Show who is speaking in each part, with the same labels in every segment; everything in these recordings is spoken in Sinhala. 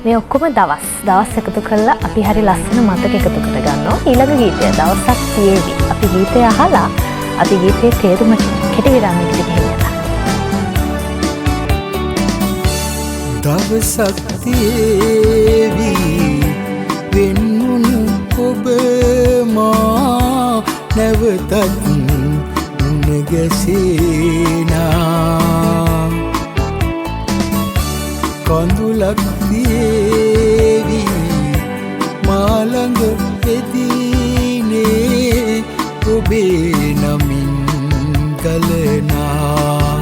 Speaker 1: මේ ඔක්කොම දවස් එකතු කරලා අපි හරි ලස්සන මතක එකතු කරගන්නවා. ඊළඟ ගීතය දවසක් තියේවි. අපි ගීතය අහලා අපි ගීතයේ තේරුම කෙටි විරාමයකට ගෙනියනවා.
Speaker 2: දවසක් තියේවි වෙන්නුණු ඔබ මා නැවතත් ගැසේනා කඳුලක් තියේවි මාළඟ එදීනේ ඔබේ නමින් ගලනා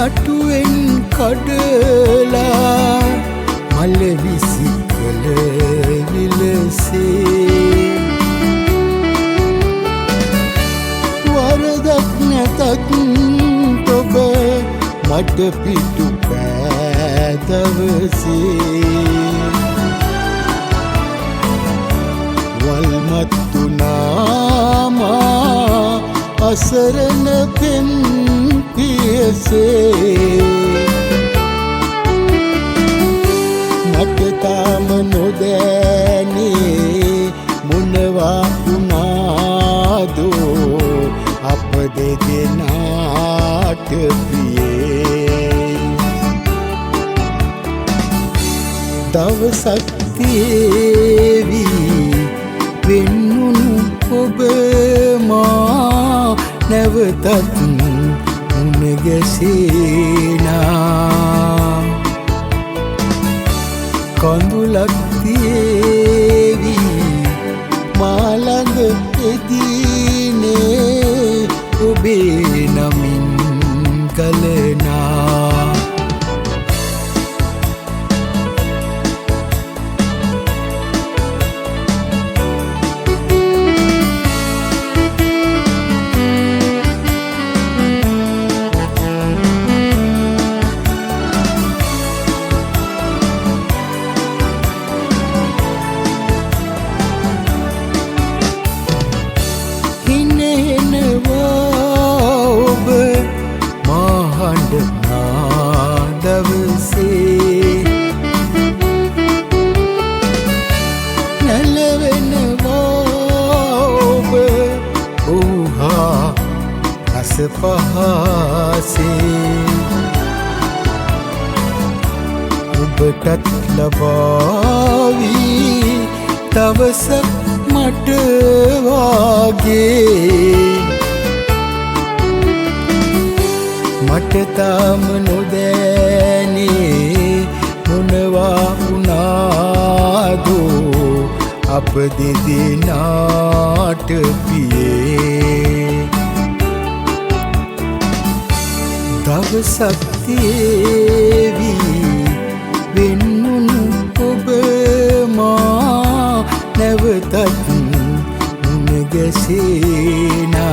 Speaker 2: නටුවෙන් කඩලා මල විසි කළ විලසේ වරදක් නැතත් ඔබ මට පිටු පෑදවසේ වල්මත්තු නාමා අසරණ පෙම් පියසේ මට තාම නොදැනේ මොනවා වුණාදෝ අප දෙදෙනාට ප්‍රියේ දවසක් තියේවි වෙන්නුණු ඔබ මා නැවතත් ගැසේනා කඳුලක් තියේවි මාළඟ එදීනේ ඔබේ නමින් ගලනා දවසේ නැලවෙනවා ඔබ උහා රස පහසේ ඔබටත් ලබාවි දවසක් මට වාගේ මට තාම නොදැනේ මොනවා වුණාදෝ අප දෙදෙනාට පියේ දවසක් තියේවි වෙන්නුණු ඔබ මා නැවතත් ගැසේනා